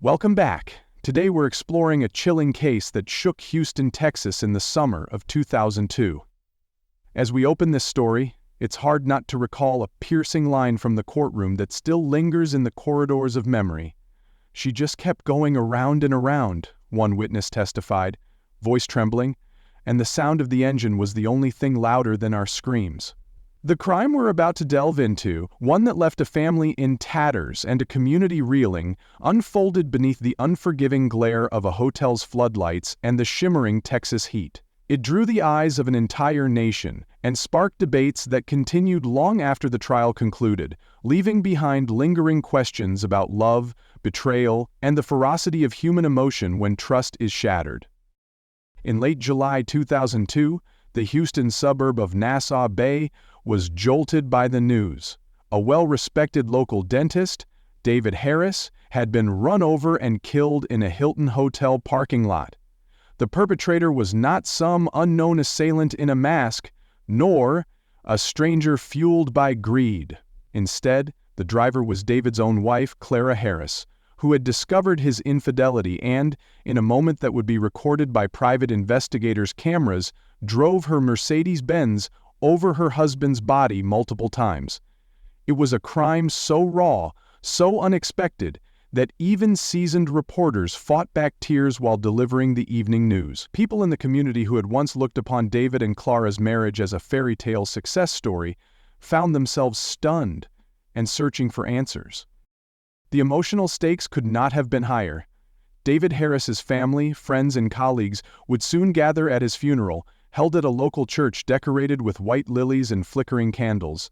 Welcome back. Today we're exploring a chilling case that shook Houston, Texas in the summer of 2002. As we open this story, it's hard not to recall a piercing line from the courtroom that still lingers in the corridors of memory. "She just kept going around and around," one witness testified, voice trembling, and the sound of the engine was the only thing louder than our screams. The crime we're about to delve into, one that left a family in tatters and a community reeling, unfolded beneath the unforgiving glare of a hotel's floodlights and the shimmering Texas heat. It drew the eyes of an entire nation and sparked debates that continued long after the trial concluded, leaving behind lingering questions about love, betrayal, and the ferocity of human emotion when trust is shattered. In late July 2002, the Houston suburb of Nassau Bay was jolted by the news. A well-respected local dentist, David Harris, had been run over and killed in a Hilton hotel parking lot. The perpetrator was not some unknown assailant in a mask, nor a stranger fueled by greed. Instead, the driver was David's own wife, Clara Harris, who had discovered his infidelity and, in a moment that would be recorded by private investigators' cameras, drove her Mercedes-Benz over her husband's body multiple times. It was a crime so raw, so unexpected, that even seasoned reporters fought back tears while delivering the evening news. People in the community who had once looked upon David and Clara's marriage as a fairy tale success story found themselves stunned and searching for answers. The emotional stakes could not have been higher. David Harris's family, friends, and colleagues would soon gather at his funeral, held at a local church decorated with white lilies and flickering candles.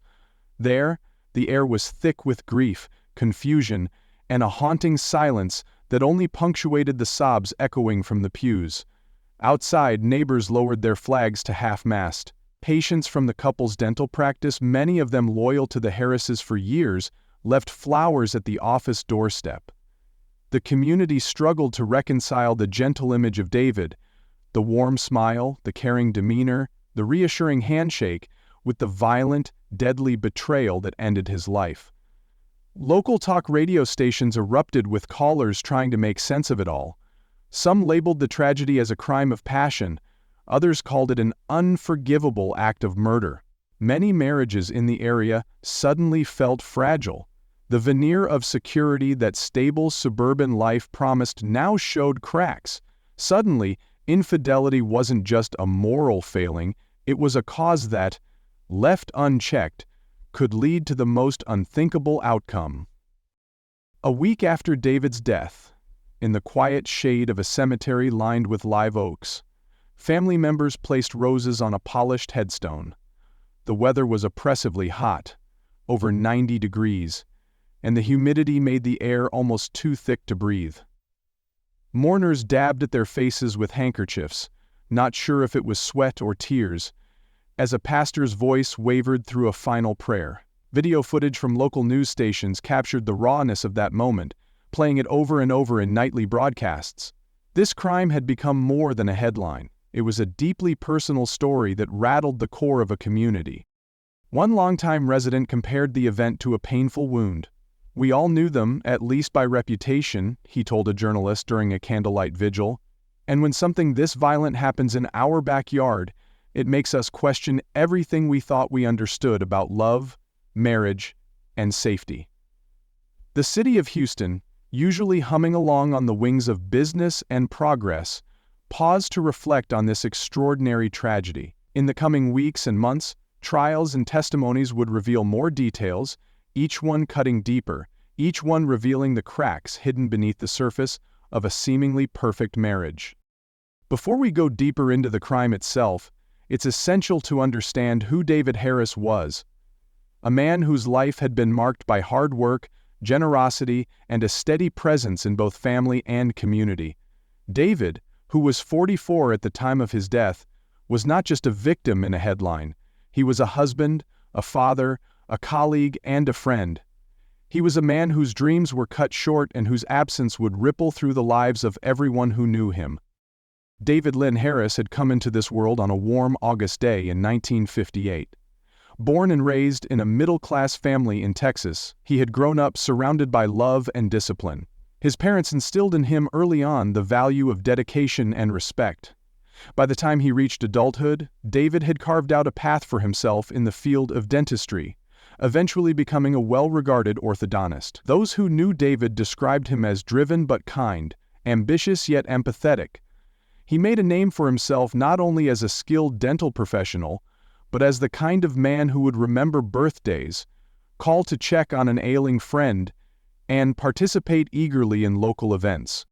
There, the air was thick with grief, confusion, and a haunting silence that only punctuated the sobs echoing from the pews. Outside, neighbors lowered their flags to half-mast. Patients from the couple's dental practice, many of them loyal to the Harrises for years, left flowers at the office doorstep. The community struggled to reconcile the gentle image of David, the warm smile, the caring demeanor, the reassuring handshake, with the violent, deadly betrayal that ended his life. Local talk radio stations erupted with callers trying to make sense of it all. Some labeled the tragedy as a crime of passion, others called it an unforgivable act of murder. Many marriages in the area suddenly felt fragile. The veneer of security that stable suburban life promised now showed cracks. Suddenly, infidelity wasn't just a moral failing, it was a cause that, left unchecked, could lead to the most unthinkable outcome. A week after David's death, in the quiet shade of a cemetery lined with live oaks, family members placed roses on a polished headstone. The weather was oppressively hot, over 90 degrees, and the humidity made the air almost too thick to breathe. Mourners dabbed at their faces with handkerchiefs, not sure if it was sweat or tears, as a pastor's voice wavered through a final prayer. Video footage from local news stations captured the rawness of that moment, playing it over and over in nightly broadcasts. This crime had become more than a headline. It was a deeply personal story that rattled the core of a community. One longtime resident compared the event to a painful wound. "We all knew them, at least by reputation," he told a journalist during a candlelight vigil. "And when something this violent happens in our backyard, it makes us question everything we thought we understood about love, marriage, and safety." The city of Houston, usually humming along on the wings of business and progress, paused to reflect on this extraordinary tragedy. In the coming weeks and months, trials and testimonies would reveal more details, each one cutting deeper, each one revealing the cracks hidden beneath the surface of a seemingly perfect marriage. Before we go deeper into the crime itself, it's essential to understand who David Harris was. A man whose life had been marked by hard work, generosity, and a steady presence in both family and community. David, who was 44 at the time of his death, was not just a victim in a headline. He was a husband, a father, a colleague, and a friend. He was a man whose dreams were cut short and whose absence would ripple through the lives of everyone who knew him. David Lynn Harris had come into this world on a warm August day in 1958. Born and raised in a middle-class family in Texas, he had grown up surrounded by love and discipline. His parents instilled in him early on the value of dedication and respect. By the time he reached adulthood, David had carved out a path for himself in the field of dentistry, eventually becoming a well-regarded orthodontist. Those who knew David described him as driven but kind, ambitious yet empathetic. He made a name for himself not only as a skilled dental professional, but as the kind of man who would remember birthdays, call to check on an ailing friend, and participate eagerly in local events.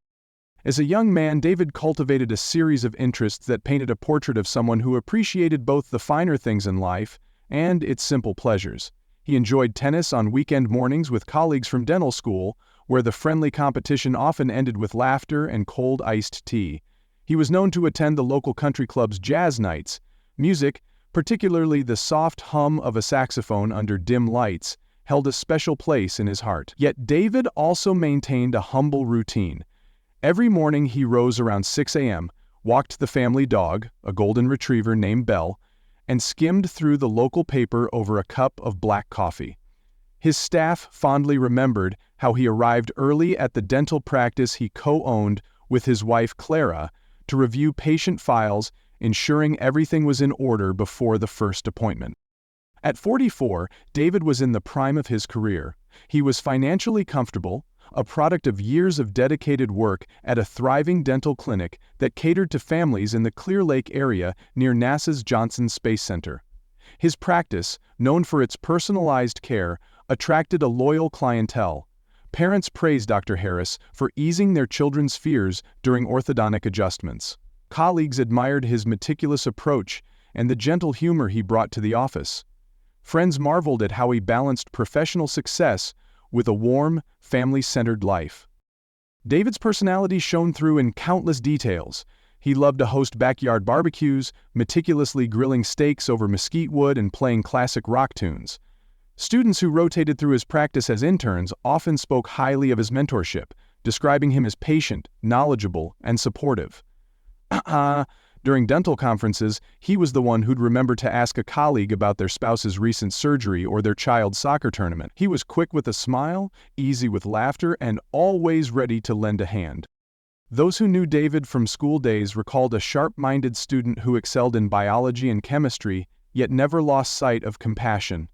As a young man, David cultivated a series of interests that painted a portrait of someone who appreciated both the finer things in life and its simple pleasures. He enjoyed tennis on weekend mornings with colleagues from dental school, where the friendly competition often ended with laughter and cold iced tea. He was known to attend the local country club's jazz nights. Music, particularly the soft hum of a saxophone under dim lights, held a special place in his heart. Yet David also maintained a humble routine. Every morning he rose around 6 a.m., walked the family dog, a golden retriever named Belle, and skimmed through the local paper over a cup of black coffee. His staff fondly remembered how he arrived early at the dental practice he co-owned with his wife Clara to review patient files, ensuring everything was in order before the first appointment. At 44, David was in the prime of his career. He was financially comfortable, a product of years of dedicated work at a thriving dental clinic that catered to families in the Clear Lake area near NASA's Johnson Space Center. His practice, known for its personalized care, attracted a loyal clientele. Parents praised Dr. Harris for easing their children's fears during orthodontic adjustments. Colleagues admired his meticulous approach and the gentle humor he brought to the office. Friends marveled at how he balanced professional success with a warm, family-centered life. David's personality shone through in countless details. He loved to host backyard barbecues, meticulously grilling steaks over mesquite wood and playing classic rock tunes. Students who rotated through his practice as interns often spoke highly of his mentorship, describing him as patient, knowledgeable, and supportive. During dental conferences, he was the one who'd remember to ask a colleague about their spouse's recent surgery or their child's soccer tournament. He was quick with a smile, easy with laughter, and always ready to lend a hand. Those who knew David from school days recalled a sharp-minded student who excelled in biology and chemistry, yet never lost sight of compassion.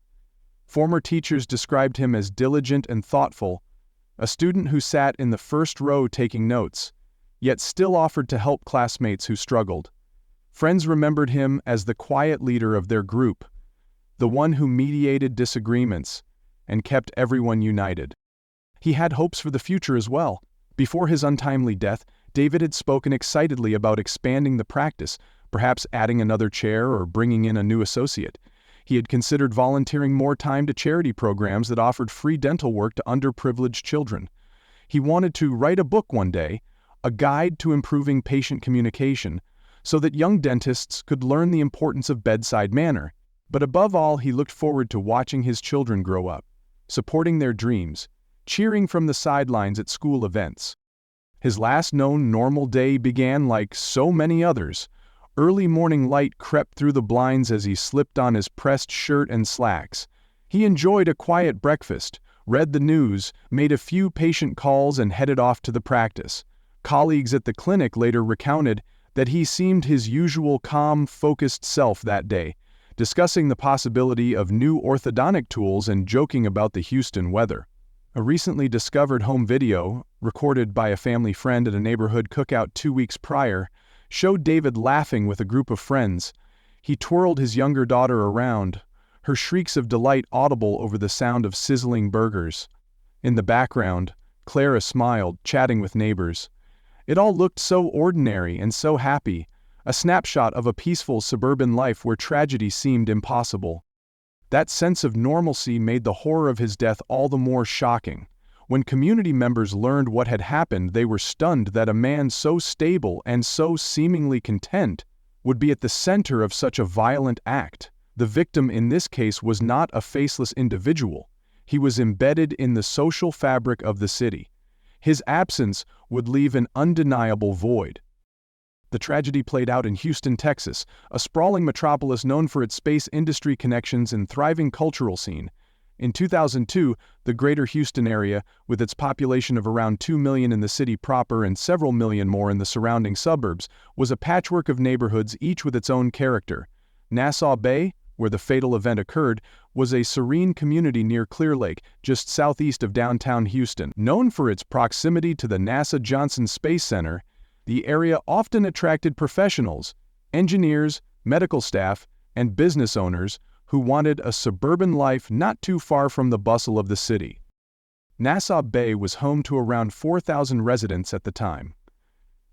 Former teachers described him as diligent and thoughtful, a student who sat in the first row taking notes, yet still offered to help classmates who struggled. Friends remembered him as the quiet leader of their group, the one who mediated disagreements and kept everyone united. He had hopes for the future as well. Before his untimely death, David had spoken excitedly about expanding the practice, perhaps adding another chair or bringing in a new associate. He had considered volunteering more time to charity programs that offered free dental work to underprivileged children. He wanted to write a book one day, a guide to improving patient communication, so that young dentists could learn the importance of bedside manner. But above all, he looked forward to watching his children grow up, supporting their dreams, cheering from the sidelines at school events. His last known normal day began like so many others. Early morning light crept through the blinds as he slipped on his pressed shirt and slacks. He enjoyed a quiet breakfast, read the news, made a few patient calls, and headed off to the practice. Colleagues at the clinic later recounted that he seemed his usual calm, focused self that day, discussing the possibility of new orthodontic tools and joking about the Houston weather. A recently discovered home video, recorded by a family friend at a neighborhood cookout 2 weeks prior, showed David laughing with a group of friends. He twirled his younger daughter around, her shrieks of delight audible over the sound of sizzling burgers. In the background, Clara smiled, chatting with neighbors. It all looked so ordinary and so happy, a snapshot of a peaceful suburban life where tragedy seemed impossible. That sense of normalcy made the horror of his death all the more shocking. When community members learned what had happened, they were stunned that a man so stable and so seemingly content would be at the center of such a violent act. The victim in this case was not a faceless individual. He was embedded in the social fabric of the city. His absence would leave an undeniable void. The tragedy played out in Houston, Texas, a sprawling metropolis known for its space industry connections and thriving cultural scene. In 2002, the greater Houston area, with its population of around 2 million in the city proper and several million more in the surrounding suburbs, was a patchwork of neighborhoods each with its own character. Nassau Bay, where the fatal event occurred, was a serene community near Clear Lake, just southeast of downtown Houston. Known for its proximity to the NASA Johnson Space Center, the area often attracted professionals, engineers, medical staff, and business owners who wanted a suburban life not too far from the bustle of the city. Nassau Bay was home to around 4,000 residents at the time.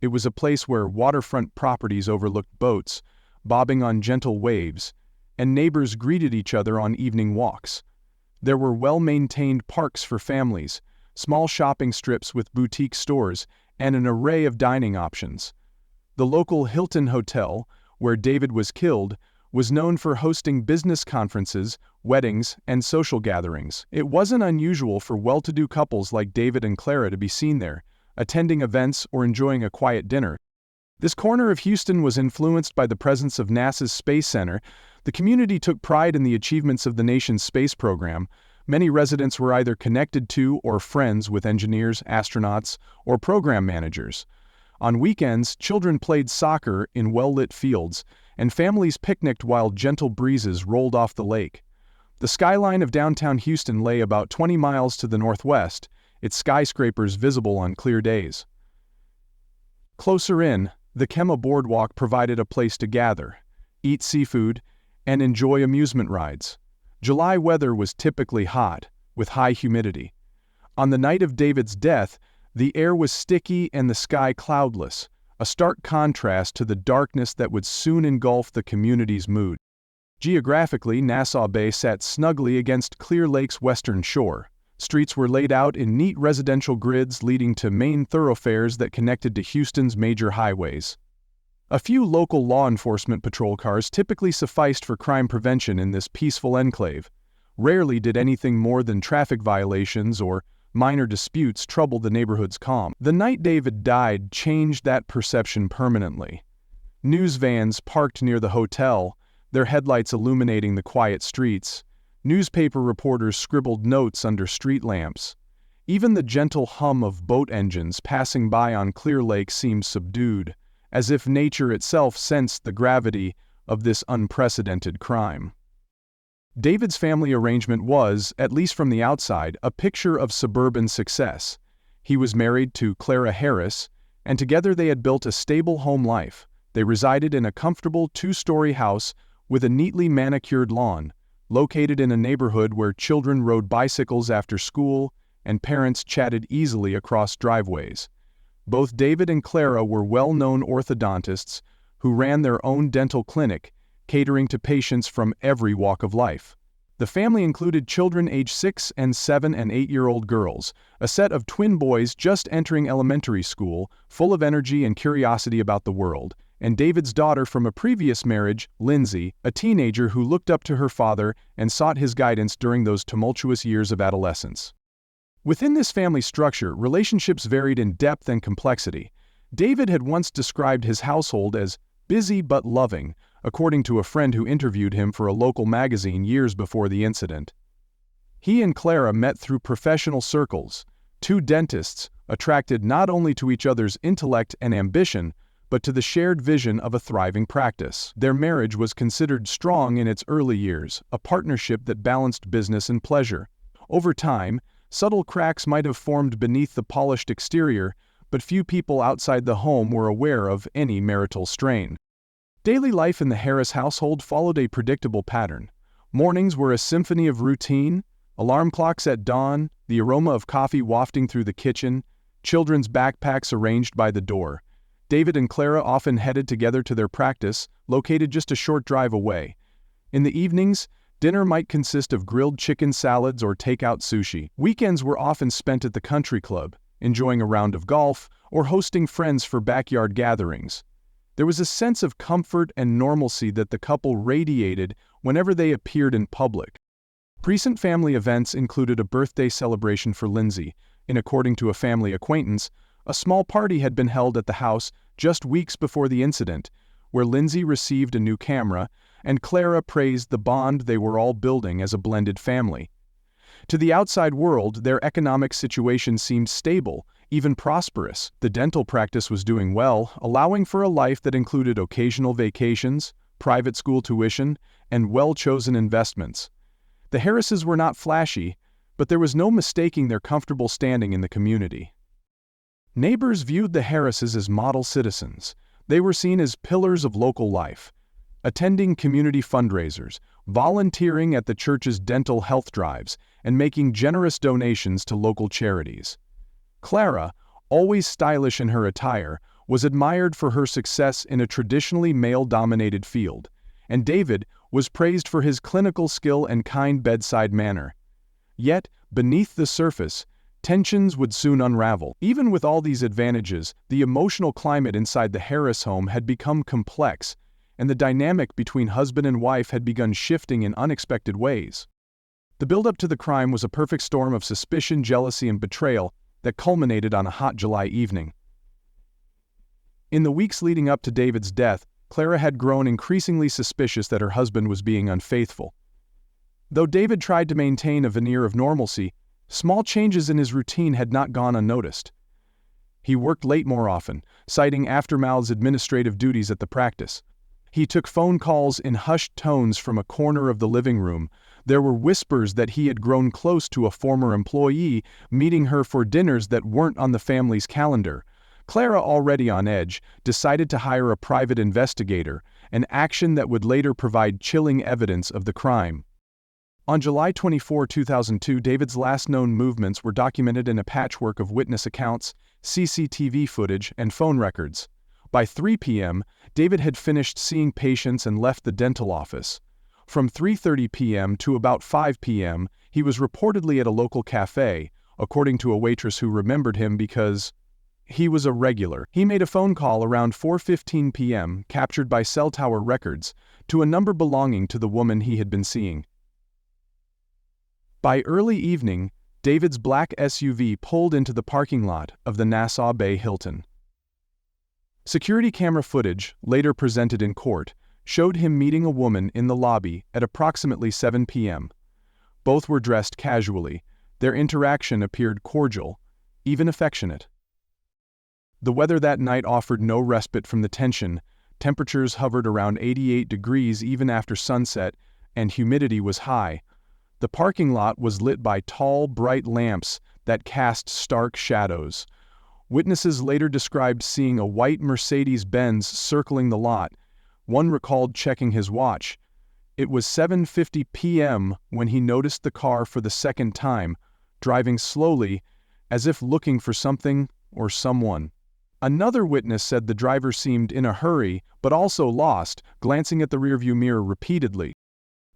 It was a place where waterfront properties overlooked boats, bobbing on gentle waves, and neighbors greeted each other on evening walks. There were well-maintained parks for families, small shopping strips with boutique stores, and an array of dining options. The local Hilton Hotel, where David was killed, was known for hosting business conferences, weddings, and social gatherings. It wasn't unusual for well-to-do couples like David and Clara to be seen there, attending events or enjoying a quiet dinner. This corner of Houston was influenced by the presence of NASA's Space Center. The community took pride in the achievements of the nation's space program. Many residents were either connected to or friends with engineers, astronauts, or program managers. On weekends, children played soccer in well-lit fields, and families picnicked while gentle breezes rolled off the lake. The skyline of downtown Houston lay about 20 miles to the northwest, its skyscrapers visible on clear days. Closer in, the Kemah Boardwalk provided a place to gather, eat seafood, and enjoy amusement rides. July weather was typically hot, with high humidity. On the night of David's death, the air was sticky and the sky cloudless, a stark contrast to the darkness that would soon engulf the community's mood. Geographically, Nassau Bay sat snugly against Clear Lake's western shore. Streets were laid out in neat residential grids leading to main thoroughfares that connected to Houston's major highways. A few local law enforcement patrol cars typically sufficed for crime prevention in this peaceful enclave. Rarely did anything more than traffic violations or minor disputes trouble the neighborhood's calm. The night David died changed that perception permanently. News vans parked near the hotel, their headlights illuminating the quiet streets. Newspaper reporters scribbled notes under street lamps. Even the gentle hum of boat engines passing by on Clear Lake seemed subdued, as if nature itself sensed the gravity of this unprecedented crime. David's family arrangement was, at least from the outside, a picture of suburban success. He was married to Clara Harris, and together they had built a stable home life. They resided in a comfortable two-story house with a neatly manicured lawn, located in a neighborhood where children rode bicycles after school and parents chatted easily across driveways. Both David and Clara were well-known orthodontists who ran their own dental clinic, catering to patients from every walk of life. The family included children aged 6 and 7 and 8-year-old girls, a set of twin boys just entering elementary school, full of energy and curiosity about the world, and David's daughter from a previous marriage, Lindsay, a teenager who looked up to her father and sought his guidance during those tumultuous years of adolescence. Within this family structure, relationships varied in depth and complexity. David had once described his household as busy but loving, according to a friend who interviewed him for a local magazine years before the incident. He and Clara met through professional circles, two dentists, attracted not only to each other's intellect and ambition, but to the shared vision of a thriving practice. Their marriage was considered strong in its early years, a partnership that balanced business and pleasure. Over time, subtle cracks might have formed beneath the polished exterior, but few people outside the home were aware of any marital strain. Daily life in the Harris household followed a predictable pattern. Mornings were a symphony of routine, alarm clocks at dawn, the aroma of coffee wafting through the kitchen, children's backpacks arranged by the door. David and Clara often headed together to their practice, located just a short drive away. In the evenings, dinner might consist of grilled chicken salads or takeout sushi. Weekends were often spent at the country club, enjoying a round of golf or hosting friends for backyard gatherings. There was a sense of comfort and normalcy that the couple radiated whenever they appeared in public. Recent family events included a birthday celebration for Lindsay, and according to a family acquaintance, a small party had been held at the house just weeks before the incident, where Lindsay received a new camera and Clara praised the bond they were all building as a blended family. To the outside world, their economic situation seemed stable, even prosperous. The dental practice was doing well, allowing for a life that included occasional vacations, private school tuition, and well-chosen investments. The Harrises were not flashy, but there was no mistaking their comfortable standing in the community. Neighbors viewed the Harrises as model citizens. They were seen as pillars of local life, attending community fundraisers, volunteering at the church's dental health drives, and making generous donations to local charities. Clara, always stylish in her attire, was admired for her success in a traditionally male-dominated field, and David was praised for his clinical skill and kind bedside manner. Yet, beneath the surface, tensions would soon unravel. Even with all these advantages, the emotional climate inside the Harris home had become complex, and the dynamic between husband and wife had begun shifting in unexpected ways. The build-up to the crime was a perfect storm of suspicion, jealousy, and betrayal that culminated on a hot July evening. In the weeks leading up to David's death, Clara had grown increasingly suspicious that her husband was being unfaithful. Though David tried to maintain a veneer of normalcy, small changes in his routine had not gone unnoticed. He worked late more often, citing aftermath's administrative duties at the practice. He took phone calls in hushed tones from a corner of the living room. There were whispers that he had grown close to a former employee, meeting her for dinners that weren't on the family's calendar. Clara, already on edge, decided to hire a private investigator, an action that would later provide chilling evidence of the crime. On July 24, 2002, David's last known movements were documented in a patchwork of witness accounts, CCTV footage, and phone records. By 3 p.m., David had finished seeing patients and left the dental office. From 3:30 p.m. to about 5 p.m., he was reportedly at a local cafe, according to a waitress who remembered him because he was a regular. He made a phone call around 4:15 p.m., captured by cell tower records, to a number belonging to the woman he had been seeing. By early evening, David's black SUV pulled into the parking lot of the Nassau Bay Hilton. Security camera footage, later presented in court, showed him meeting a woman in the lobby at approximately 7 p.m. Both were dressed casually. Their interaction appeared cordial, even affectionate. The weather that night offered no respite from the tension. Temperatures hovered around 88 degrees even after sunset, and humidity was high. The parking lot was lit by tall, bright lamps that cast stark shadows. Witnesses later described seeing a white Mercedes-Benz circling the lot. One recalled checking his watch. It was 7:50 p.m. when he noticed the car for the second time, driving slowly, as if looking for something or someone. Another witness said the driver seemed in a hurry, but also lost, glancing at the rearview mirror repeatedly.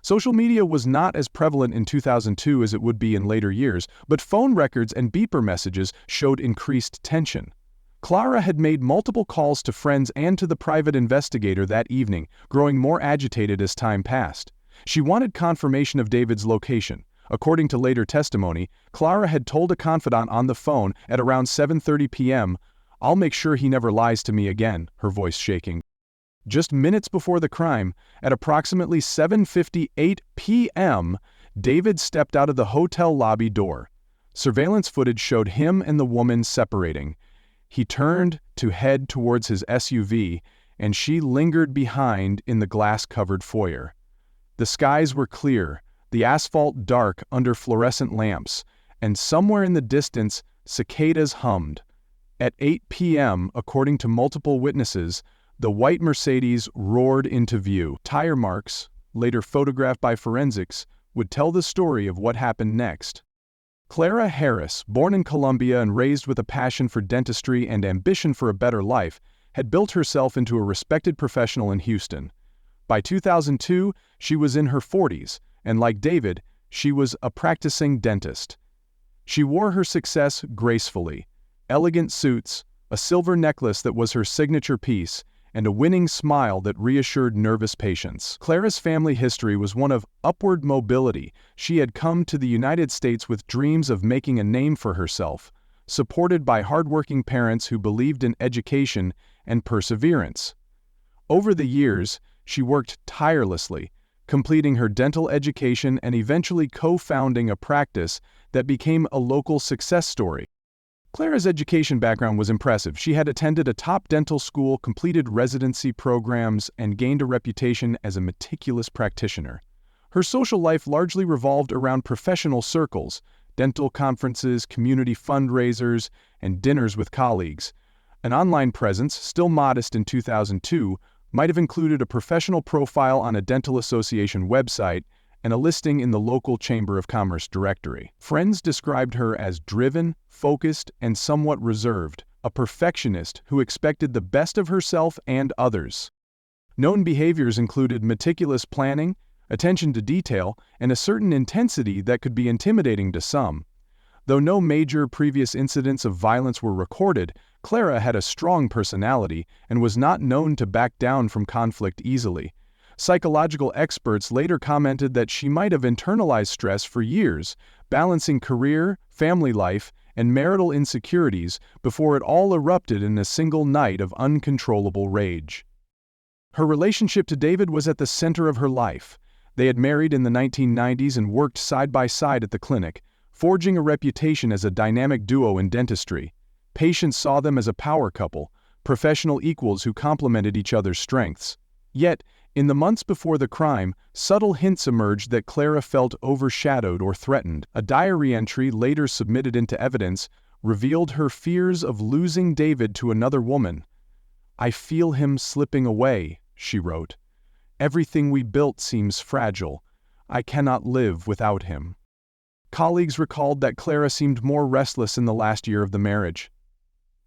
Social media was not as prevalent in 2002 as it would be in later years, but phone records and beeper messages showed increased tension. Clara had made multiple calls to friends and to the private investigator that evening, growing more agitated as time passed. She wanted confirmation of David's location. According to later testimony, Clara had told a confidant on the phone at around 7:30 p.m., "I'll make sure he never lies to me again," her voice shaking. Just minutes before the crime, at approximately 7:58 p.m., David stepped out of the hotel lobby door. Surveillance footage showed him and the woman separating. He turned to head towards his SUV, and she lingered behind in the glass-covered foyer. The skies were clear, the asphalt dark under fluorescent lamps, and somewhere in the distance, cicadas hummed. At 8 p.m., according to multiple witnesses, the white Mercedes roared into view. Tire marks, later photographed by forensics, would tell the story of what happened next. Clara Harris, born in Colombia and raised with a passion for dentistry and ambition for a better life, had built herself into a respected professional in Houston. By 2002, she was in her 40s, and like David, she was a practicing dentist. She wore her success gracefully. Elegant suits, a silver necklace that was her signature piece, and a winning smile that reassured nervous patients. Clara's family history was one of upward mobility. She had come to the United States with dreams of making a name for herself, supported by hardworking parents who believed in education and perseverance. Over the years, she worked tirelessly, completing her dental education and eventually co-founding a practice that became a local success story. Clara's education background was impressive. She had attended a top dental school, completed residency programs, and gained a reputation as a meticulous practitioner. Her social life largely revolved around professional circles, dental conferences, community fundraisers, and dinners with colleagues. An online presence, still modest in 2002, might have included a professional profile on a dental association website and a listing in the local Chamber of Commerce directory. Friends described her as driven, focused, and somewhat reserved, a perfectionist who expected the best of herself and others. Known behaviors included meticulous planning, attention to detail, and a certain intensity that could be intimidating to some. Though no major previous incidents of violence were recorded, Clara had a strong personality and was not known to back down from conflict easily. Psychological experts later commented that she might have internalized stress for years, balancing career, family life, and marital insecurities before it all erupted in a single night of uncontrollable rage. Her relationship to David was at the center of her life. They had married in the 1990s and worked side by side at the clinic, forging a reputation as a dynamic duo in dentistry. Patients saw them as a power couple, professional equals who complemented each other's strengths. Yet, in the months before the crime, subtle hints emerged that Clara felt overshadowed or threatened. A diary entry later submitted into evidence revealed her fears of losing David to another woman. "I feel him slipping away," she wrote. "Everything we built seems fragile. I cannot live without him." Colleagues recalled that Clara seemed more restless in the last year of the marriage.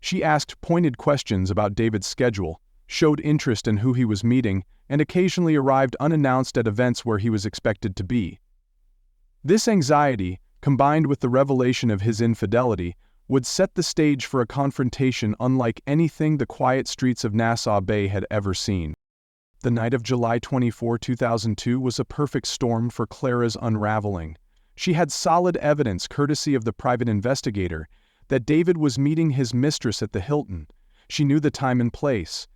She asked pointed questions about David's schedule, showed interest in who he was meeting, and occasionally arrived unannounced at events where he was expected to be. This anxiety, combined with the revelation of his infidelity, would set the stage for a confrontation unlike anything the quiet streets of Nassau Bay had ever seen. The night of July 24, 2002 was a perfect storm for Clara's unraveling. She had solid evidence, courtesy of the private investigator, that David was meeting his mistress at the Hilton. She knew the time and place.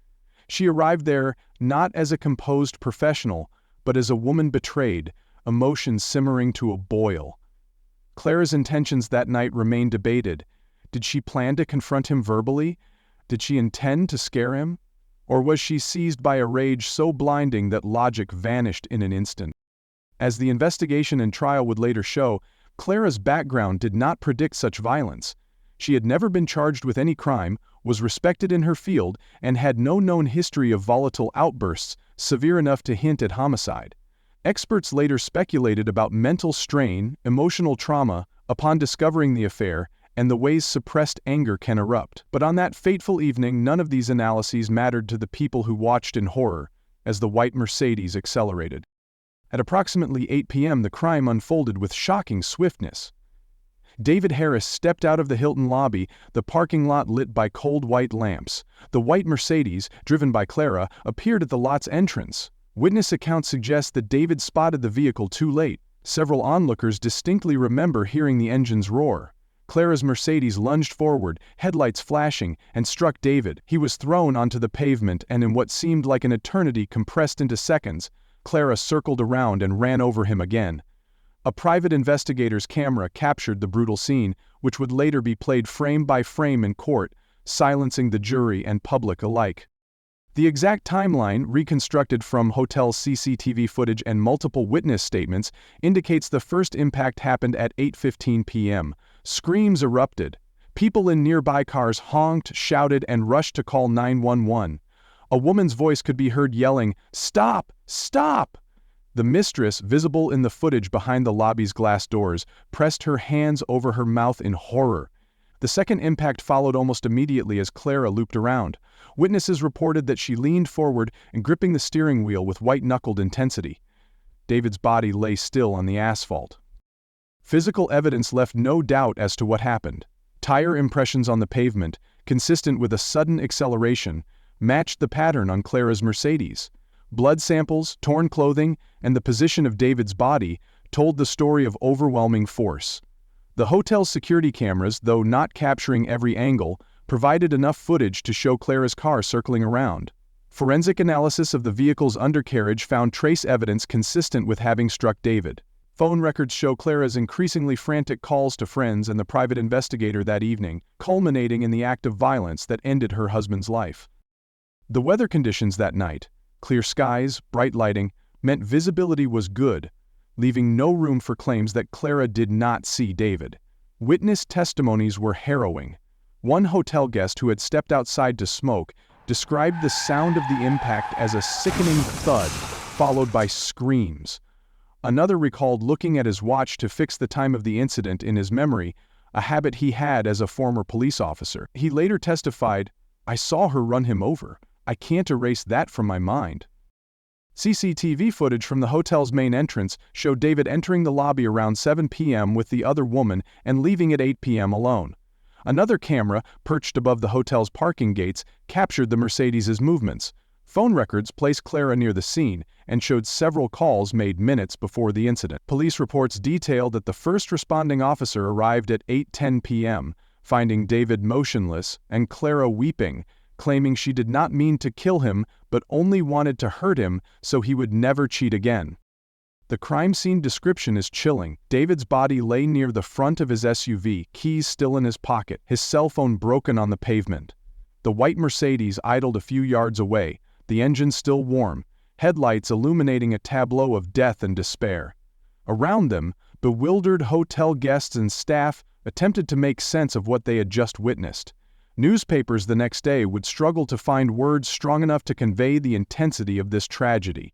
She arrived there not as a composed professional, but as a woman betrayed, emotions simmering to a boil. Clara's intentions that night remained debated. Did she plan to confront him verbally? Did she intend to scare him? Or was she seized by a rage so blinding that logic vanished in an instant? As the investigation and trial would later show, Clara's background did not predict such violence. She had never been charged with any crime, was respected in her field, and had no known history of volatile outbursts severe enough to hint at homicide. Experts later speculated about mental strain, emotional trauma, upon discovering the affair, and the ways suppressed anger can erupt. But on that fateful evening, none of these analyses mattered to the people who watched in horror, as the white Mercedes accelerated. At approximately 8 p.m., the crime unfolded with shocking swiftness. David Harris stepped out of the Hilton lobby, the parking lot lit by cold white lamps. The white Mercedes, driven by Clara, appeared at the lot's entrance. Witness accounts suggest that David spotted the vehicle too late. Several onlookers distinctly remember hearing the engine's roar. Clara's Mercedes lunged forward, headlights flashing, and struck David. He was thrown onto the pavement, and in what seemed like an eternity compressed into seconds, Clara circled around and ran over him again. A private investigator's camera captured the brutal scene, which would later be played frame by frame in court, silencing the jury and public alike. The exact timeline, reconstructed from hotel CCTV footage and multiple witness statements, indicates the first impact happened at 8:15 p.m. Screams erupted. People in nearby cars honked, shouted, and rushed to call 911. A woman's voice could be heard yelling, "Stop! Stop!" The mistress, visible in the footage behind the lobby's glass doors, pressed her hands over her mouth in horror. The second impact followed almost immediately as Clara looped around. Witnesses reported that she leaned forward and gripping the steering wheel with white-knuckled intensity. David's body lay still on the asphalt. Physical evidence left no doubt as to what happened. Tire impressions on the pavement, consistent with a sudden acceleration, matched the pattern on Clara's Mercedes. Blood samples, torn clothing, and the position of David's body told the story of overwhelming force. The hotel's security cameras, though not capturing every angle, provided enough footage to show Clara's car circling around. Forensic analysis of the vehicle's undercarriage found trace evidence consistent with having struck David. Phone records show Clara's increasingly frantic calls to friends and the private investigator that evening, culminating in the act of violence that ended her husband's life. The weather conditions that night, clear skies, bright lighting, meant visibility was good, leaving no room for claims that Clara did not see David. Witness testimonies were harrowing. One hotel guest who had stepped outside to smoke described the sound of the impact as a sickening thud, followed by screams. Another recalled looking at his watch to fix the time of the incident in his memory, a habit he had as a former police officer. He later testified, "I saw her run him over. I can't erase that from my mind." CCTV footage from the hotel's main entrance showed David entering the lobby around 7 p.m. with the other woman and leaving at 8 p.m. alone. Another camera, perched above the hotel's parking gates, captured the Mercedes's movements. Phone records placed Clara near the scene and showed several calls made minutes before the incident. Police reports detailed that the first responding officer arrived at 8:10 p.m., finding David motionless and Clara weeping, claiming she did not mean to kill him but only wanted to hurt him so he would never cheat again. The crime scene description is chilling. David's body lay near the front of his SUV, keys still in his pocket, his cell phone broken on the pavement. The white Mercedes idled a few yards away, the engine still warm, headlights illuminating a tableau of death and despair. Around them, bewildered hotel guests and staff attempted to make sense of what they had just witnessed. Newspapers the next day would struggle to find words strong enough to convey the intensity of this tragedy.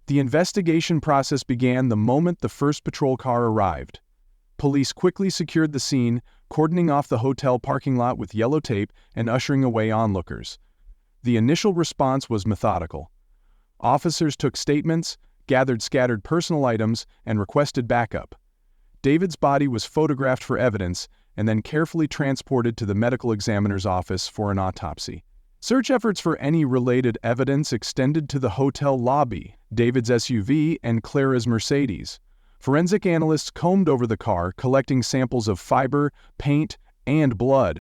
The investigation process began the moment the first patrol car arrived. Police quickly secured the scene, cordoning off the hotel parking lot with yellow tape and ushering away onlookers. The initial response was methodical. Officers took statements, gathered scattered personal items, and requested backup. David's body was photographed for evidence and then carefully transported to the medical examiner's office for an autopsy. Search efforts for any related evidence extended to the hotel lobby, David's SUV, and Clara's Mercedes. Forensic analysts combed over the car, collecting samples of fiber, paint, and blood.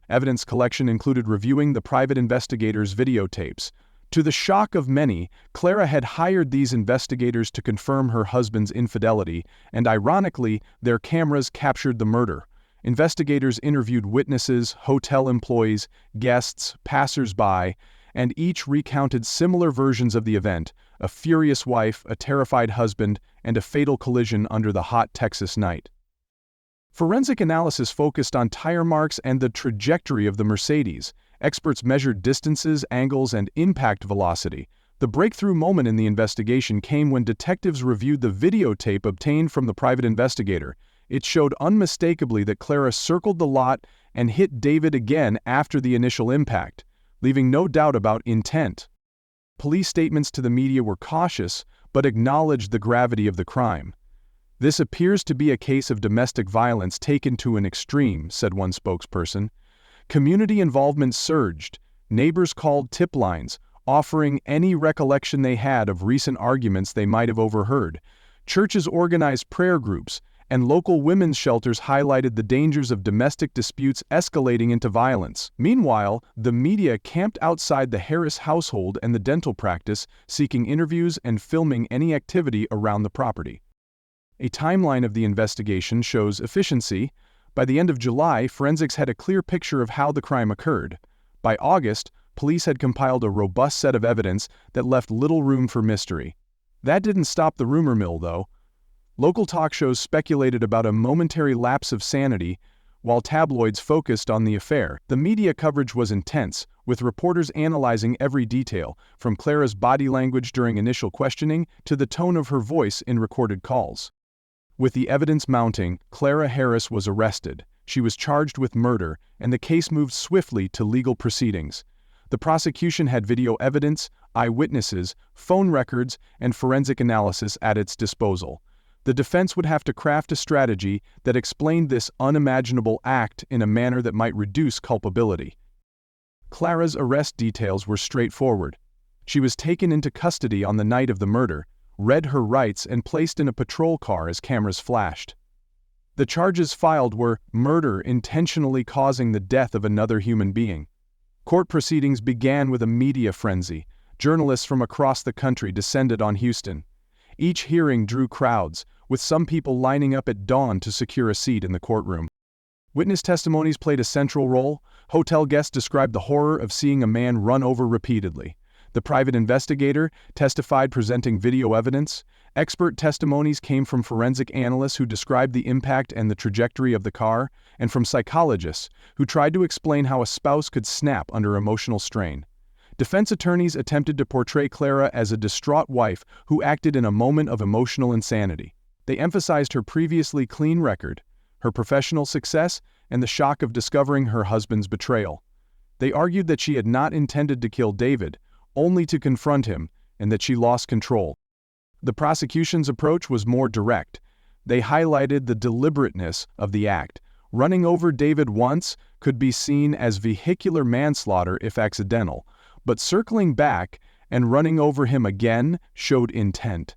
Evidence collection included reviewing the private investigators' videotapes. To the shock of many, Clara had hired these investigators to confirm her husband's infidelity, and ironically, their cameras captured the murder. Investigators interviewed witnesses, hotel employees, guests, passers-by, and each recounted similar versions of the event: a furious wife, a terrified husband, and a fatal collision under the hot Texas night. Forensic analysis focused on tire marks and the trajectory of the Mercedes. Experts measured distances, angles, and impact velocity. The breakthrough moment in the investigation came when detectives reviewed the videotape obtained from the private investigator. It showed unmistakably that Clara circled the lot and hit David again after the initial impact, leaving no doubt about intent. Police statements to the media were cautious, but acknowledged the gravity of the crime. "This appears to be a case of domestic violence taken to an extreme," said one spokesperson. Community involvement surged. Neighbors called tip lines, offering any recollection they had of recent arguments they might have overheard. Churches organized prayer groups, and local women's shelters highlighted the dangers of domestic disputes escalating into violence. Meanwhile, the media camped outside the Harris household and the dental practice, seeking interviews and filming any activity around the property. A timeline of the investigation shows efficiency. By the end of July, forensics had a clear picture of how the crime occurred. By August, police had compiled a robust set of evidence that left little room for mystery. That didn't stop the rumor mill, though. Local talk shows speculated about a momentary lapse of sanity, while tabloids focused on the affair. The media coverage was intense, with reporters analyzing every detail, from Clara's body language during initial questioning to the tone of her voice in recorded calls. With the evidence mounting, Clara Harris was arrested. She was charged with murder, and the case moved swiftly to legal proceedings. The prosecution had video evidence, eyewitnesses, phone records, and forensic analysis at its disposal. The defense would have to craft a strategy that explained this unimaginable act in a manner that might reduce culpability. Clara's arrest details were straightforward. She was taken into custody on the night of the murder, read her rights, and placed in a patrol car as cameras flashed. The charges filed were murder intentionally causing the death of another human being, Court proceedings began with a media frenzy. Journalists from across the country descended on Houston. Each hearing drew crowds, with some people lining up at dawn to secure a seat in the courtroom. Witness testimonies played a central role. Hotel guests described the horror of seeing a man run over repeatedly. The private investigator testified, presenting video evidence. Expert testimonies came from forensic analysts who described the impact and the trajectory of the car, and from psychologists who tried to explain how a spouse could snap under emotional strain. Defense attorneys attempted to portray Clara as a distraught wife who acted in a moment of emotional insanity. They emphasized her previously clean record, her professional success, and the shock of discovering her husband's betrayal. They argued that she had not intended to kill David, only to confront him, and that she lost control. The prosecution's approach was more direct. They highlighted the deliberateness of the act. Running over David once could be seen as vehicular manslaughter if accidental, but circling back and running over him again showed intent.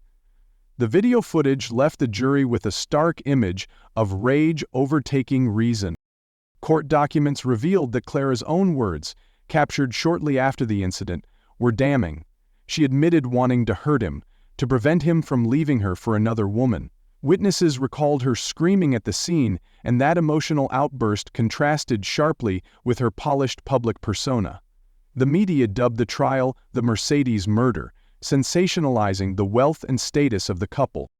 The video footage left the jury with a stark image of rage overtaking reason. Court documents revealed that Clara's own words, captured shortly after the incident, were damning. She admitted wanting to hurt him, to prevent him from leaving her for another woman. Witnesses recalled her screaming at the scene, and that emotional outburst contrasted sharply with her polished public persona. The media dubbed the trial the Mercedes murder, sensationalizing the wealth and status of the couple.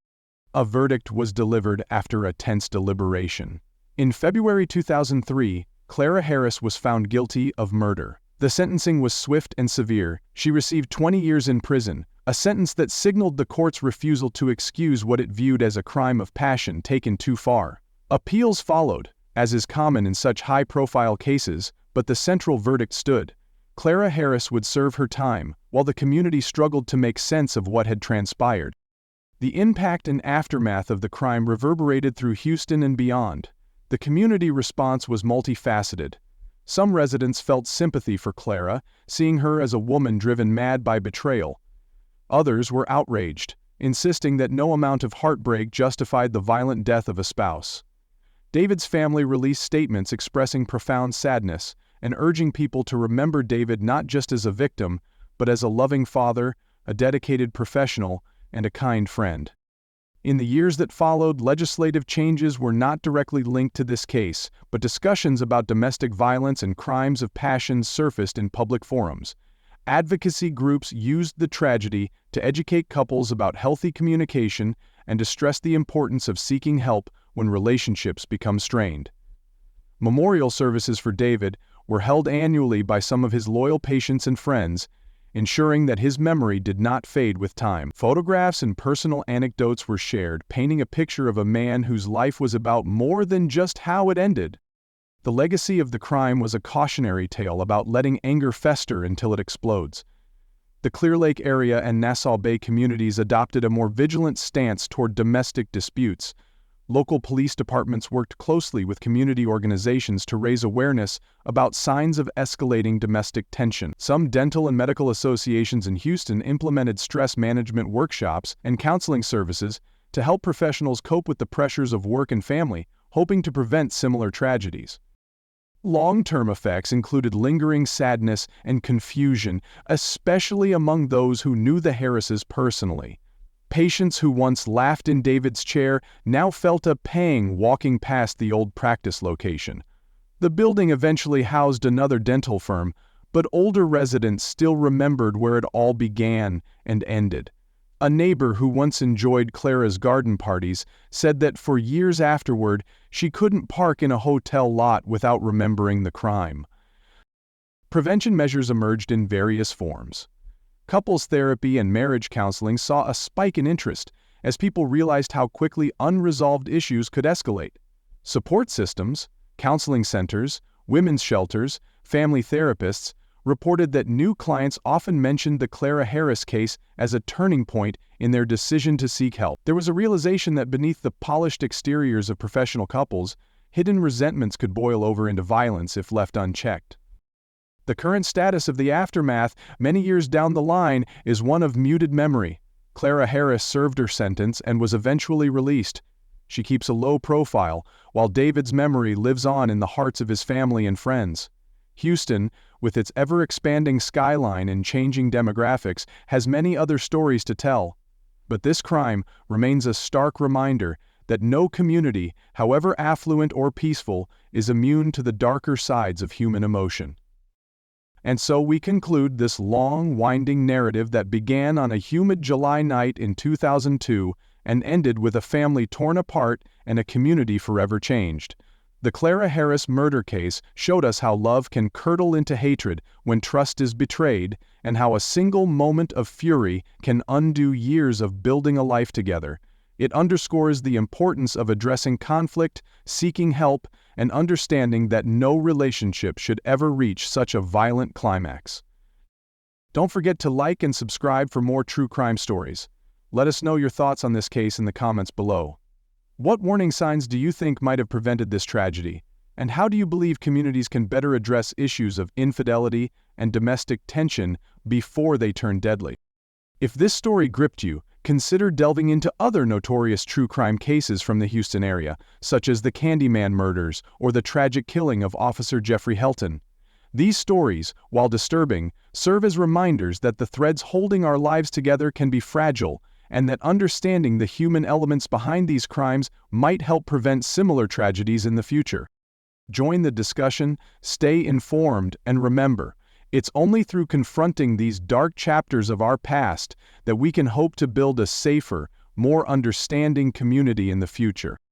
A verdict was delivered after a tense deliberation. In February 2003, Clara Harris was found guilty of murder. The sentencing was swift and severe. She received 20 years in prison, a sentence that signaled the court's refusal to excuse what it viewed as a crime of passion taken too far. Appeals followed, as is common in such high-profile cases, but the central verdict stood. Clara Harris would serve her time, while the community struggled to make sense of what had transpired. The impact and aftermath of the crime reverberated through Houston and beyond. The community response was multifaceted. Some residents felt sympathy for Clara, seeing her as a woman driven mad by betrayal. Others were outraged, insisting that no amount of heartbreak justified the violent death of a spouse. David's family released statements expressing profound sadness and urging people to remember David not just as a victim, but as a loving father, a dedicated professional, and a kind friend. In the years that followed, legislative changes were not directly linked to this case, but discussions about domestic violence and crimes of passion surfaced in public forums. Advocacy groups used the tragedy to educate couples about healthy communication and to stress the importance of seeking help when relationships become strained. Memorial services for David were held annually by some of his loyal patients and friends, ensuring that his memory did not fade with time. Photographs and personal anecdotes were shared, painting a picture of a man whose life was about more than just how it ended. The legacy of the crime was a cautionary tale about letting anger fester until it explodes. The Clear Lake area and Nassau Bay communities adopted a more vigilant stance toward domestic disputes. Local police departments worked closely with community organizations to raise awareness about signs of escalating domestic tension. Some dental and medical associations in Houston implemented stress management workshops and counseling services to help professionals cope with the pressures of work and family, hoping to prevent similar tragedies. Long-term effects included lingering sadness and confusion, especially among those who knew the Harrises personally. Patients who once laughed in David's chair now felt a pang walking past the old practice location. The building eventually housed another dental firm, but older residents still remembered where it all began and ended. A neighbor who once enjoyed Clara's garden parties said that for years afterward, she couldn't park in a hotel lot without remembering the crime. Prevention measures emerged in various forms. Couples therapy and marriage counseling saw a spike in interest as people realized how quickly unresolved issues could escalate. Support systems, counseling centers, women's shelters, family therapists reported that new clients often mentioned the Clara Harris case as a turning point in their decision to seek help. There was a realization that beneath the polished exteriors of professional couples, hidden resentments could boil over into violence if left unchecked. The current status of the aftermath, many years down the line, is one of muted memory. Clara Harris served her sentence and was eventually released. She keeps a low profile, while David's memory lives on in the hearts of his family and friends. Houston, with its ever-expanding skyline and changing demographics, has many other stories to tell. But this crime remains a stark reminder that no community, however affluent or peaceful, is immune to the darker sides of human emotion. And so we conclude this long, winding narrative that began on a humid July night in 2002 and ended with a family torn apart and a community forever changed. The Clara Harris murder case showed us how love can curdle into hatred when trust is betrayed, and how a single moment of fury can undo years of building a life together. It underscores the importance of addressing conflict, seeking help, and understanding that no relationship should ever reach such a violent climax. Don't forget to like and subscribe for more true crime stories. Let us know your thoughts on this case in the comments below. What warning signs do you think might have prevented this tragedy? And how do you believe communities can better address issues of infidelity and domestic tension before they turn deadly? If this story gripped you, consider delving into other notorious true crime cases from the Houston area, such as the Candyman murders or the tragic killing of Officer Jeffrey Helton. These stories, while disturbing, serve as reminders that the threads holding our lives together can be fragile, and that understanding the human elements behind these crimes might help prevent similar tragedies in the future. Join the discussion, stay informed, and remember, it's only through confronting these dark chapters of our past that we can hope to build a safer, more understanding community in the future.